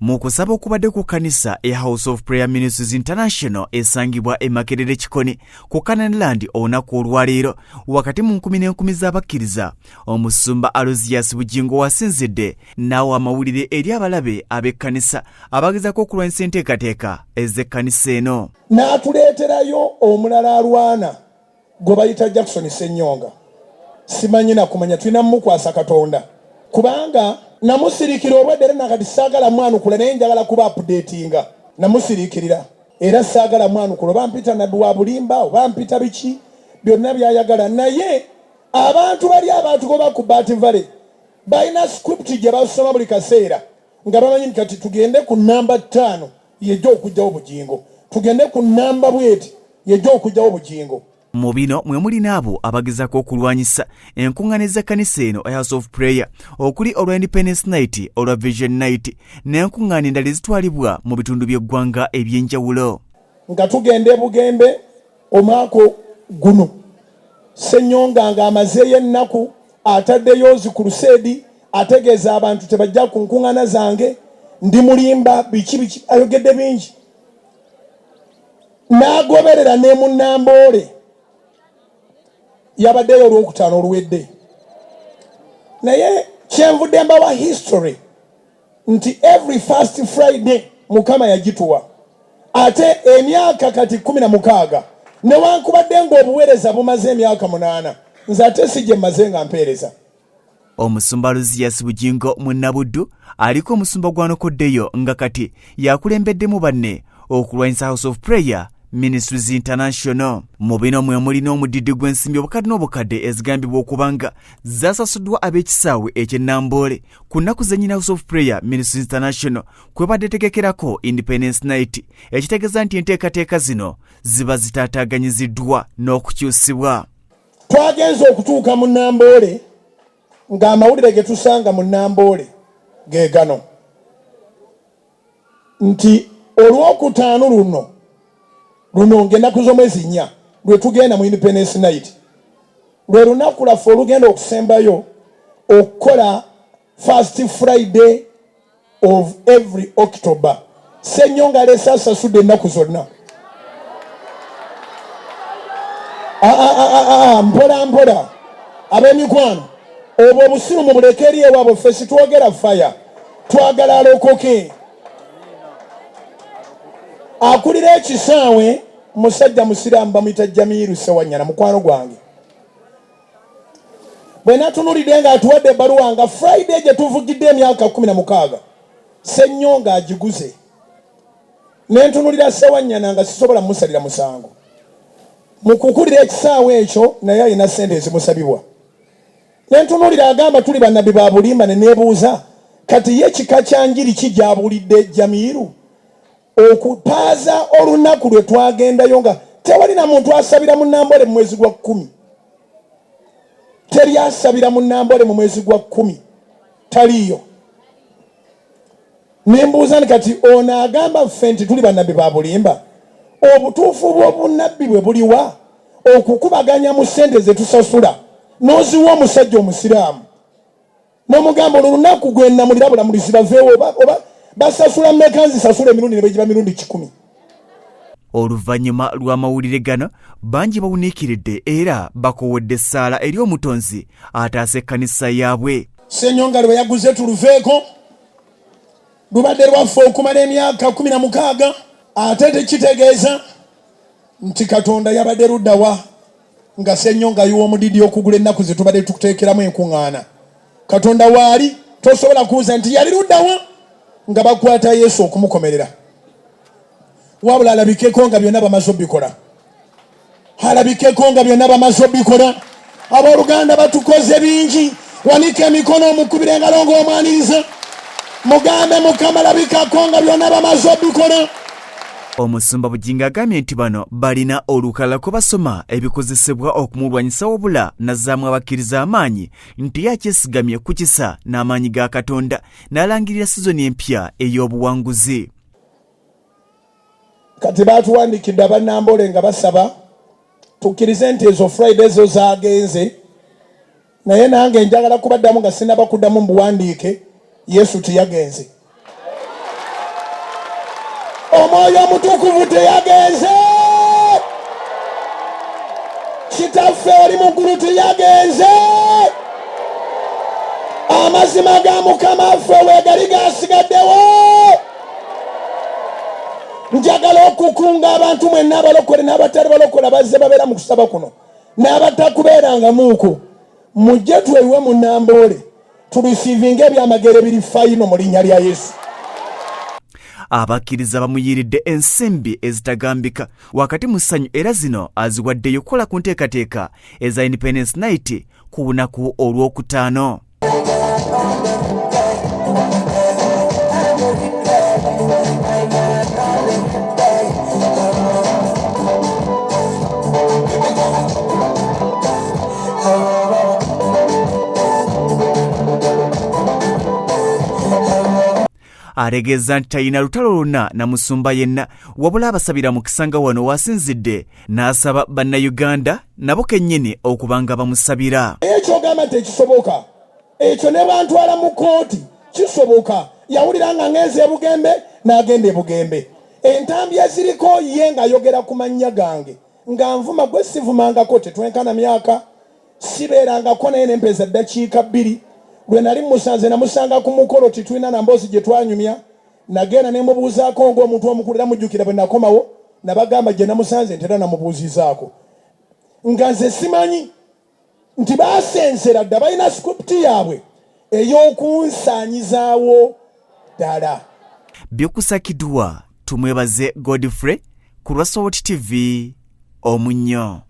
Mukusaba okubadde ku kanisa e House of Prayer Ministries International esangibwa e Makerere Kikoni ku Canaanland olunaku olwaleero wakati mu 10,000 z'abakkiriza. Omusumba Aloysius Bujjingo wasinzidde n'awa amawulire eri abalabe ab'ekkanisa abagezaako okulwanyisa enteekateeka ez'ekkanisa eno. N'atuleeterayo omulala alwana gwe bayita Jackson Senyonga. Simanyi na kumanya tulina mukwasa Katonda kubanga namusirikira obwedde nakati saagala mwanukula naye njagala kuba updatinga. Namusirikirira era saagala mwanukula oba mpita nabbi wa bulimba oba mpita biki byonna byayagala, naye abantu bali abantu goba ku Bati Valley balina script gye basoma buli kaseera nga bamanyi kati tugende ku namba 5 yejja okujjawo obujingo, tugende ku namba 8 yejja okujjawo obujingo. Mu bino mwe mulina abo abagezaako okulwanyisa enkuŋŋaana z'ekkanisa eno House of Prayer okuli olwa Independence Night, olwa Vision Night n'enkuŋŋaana endala ezitwalibwa mu bitundu by'eggwanga eby'enjawulo. Nga tugenda e Bugembe omwaka guno Senyonga nga amazeeyo ennaku ataddeyo zi crusade ategeeza abantu tebajja ku nkuŋŋaana zange ndi mulimba biki ayogedde bingi. N'agoberera ne mu Namboole yabaddeyo olwokutaano oluwedde, naye kyenvudde mbawa history nti every first Friday Mukama yagituwa ate emyaka kati 16 newankubadde ng'obuweereza bumaze emyaka 8 nze ate si gye mmaze nga mpeereza. Omusumba Aloysius Bujjingo mu Nabuddu aliko omusumba gwanokoddeyo nga kati yakulembeddemu banne okulwanyisa House of Prayer Ministries International. Mu bino mwe mulina omudidi gw'ensimbi obukadde n'obukadde ezigambibwa okubanga zasasuddwa ab'ekisaawe eky'e Namboole ku nnaku z'ennyina House of Prayer Ministries International kwebadde tegekerako Independence Night, ekitegeeza nti enteekateeka zino ziba zitaataaganyiziddwa n'okukyusibwa. Twagenze okutuuka mu Namboole ng'amawulire ge tusanga mu Namboole ge gano nti olwokutaano luno ng'ennaku z'omwezi 4 lwe tugenda mu Independence Night, lwe lunaku lwaffe olugenda okusembayo okukola first Friday of every October. Senyonga aleese Yasasudde ennaku zonna. Mpola ab'emikwano obwo obusiru mu buleke eri ewaabwe, ffe situwogera fire, twagala alokoke. Akulira ekisaawe musajja musiraamu bamuyita Jamiru Sewanyana, mukwano gwange. Bwe natunulidde nga atuwadde ebbaluwa nga Friday gye tuvugidde emyaka 16 Senyonga agiguze, ne ntunulira Sewanyana nga sisobola musalira musango. Mu kukulira ekisaawe ekyo naye alina ssente ezimusabibwa. Ne ntunulira agamba tuli bannabbi ba bulimba, ne neebuuza kati ye kika kya njiri kijabulidde Jamiru okupaaza olunaku lwe twagendayo nga tewali na muntu asabira mu Namboole mu mwezi gwa 10. Teri asabira mu Namboole mu mwezi gwa 10, taliyo. Nembuuza kati ono agamba ffe nti tuli bannabbi ba bulimba, obutuufu bw'obunnabbi bwe buliwa okukubaganya mu ssente ze tusasula n'oziwa omusajja omusiraamu n'omugamba olunaku gwe nnamulira bulamulizi baveewo oba basasula mmeka nzisasula emirundi ne begiba mirundi 10. Oluvannyuma lw'amawulire gano bangi bawuniikiridde era bakowodde essaala eri omutonzi ataasa ekkanisa yaabwe. Senyonga lwe yaguze tuluveeko lubadde lwaffe okumala emyaka 16 ate tekitegeeza nti Katonda yabadde luddawa nga Senyonga yiwa omudidi okugula ennaku ze tubadde tukuteekeramu enkuŋŋaana. Katonda waali tosobola kuuza nti yali luddawa nga bakwata Yesu okumukomerera, wabula alabikeko nga byonna bamaze obikola. Alabikeko nga byonna bamaze obikola. Abooluganda batukoze bingi, wanika emikono omukubire engalo ng'omwaniriza mugambe Mukama alabikako nga byonna bamaze obikola. Omusumba Bujjingo agambye nti bano balina olukalala kwe basoma ebikozesebwa okumulwanyisa wabula nazzaamu abakkiriza amaanyi nti yakyesigamye ku kisa n'amaanyi ga Katonda n'alangirira sizoni empya ey'obuwanguzi. Kati baatuwandikidde abannamboole nga basaba tukkirize nti ezo Friday ezo zaagenze, naye nange njagala kubaddamu nga sinaba kuddamu mu buwandiike Yesu tiyagenze. omwoyo omutukuvu teyagenze, kitaffe oli mu ggulu teyagenze, amazima ga mukama waffe weegali gasigaddewo. Njagala okukunga abantu mwenna abalokole n'abatali balokole bazze babeera mu kusaba kuno n'abatakubeerangamuuko, mujje twewe mu Namboole turisiivinga ebyamagero ebiri fayino mu linnya lya Yesu. Abakkiriza bamuyiridde ensimbi ezitagambika wakati mu ssanyu era zino aziwaddeyo okukola ku nteekateeka eza Independence Night ku lunaku olw'okutaano. Aregeza nti talina lutalo lwonna na musumba yenna wabula abasabira mu kisanga wano wasinzidde n'asaba bannayuganda nabo kennyini okubanga bamusabira. Ekyogamba tekisoboka, ekyo ne bantwala mu kooti kisoboka. Yawulira nga ngeze e Bugembe n'agenda e Bugembe, entambi eziriko ye ng'ayogera ku mannya gange nga nvuma gwe sivumangako, tetwenkana myaka, sibeerangako naye nempeza ddakiika 2. Lwe nali musanze namusanga ku mukolo titulina na mboozi gye twanyumya, nagenda ne mubuuzaako ng'omuntu omukulu era mujjukira bwe nakomawo nabagamba gye namusanze ntera namubuuzizaako nga nze simanyi nti baasensera dda balina scripti yaabwe ey'okunsaanyizaawo ddala. By'okusakiddwa tumwebaze Godfrey ku lwa Swot TV Omunnyo.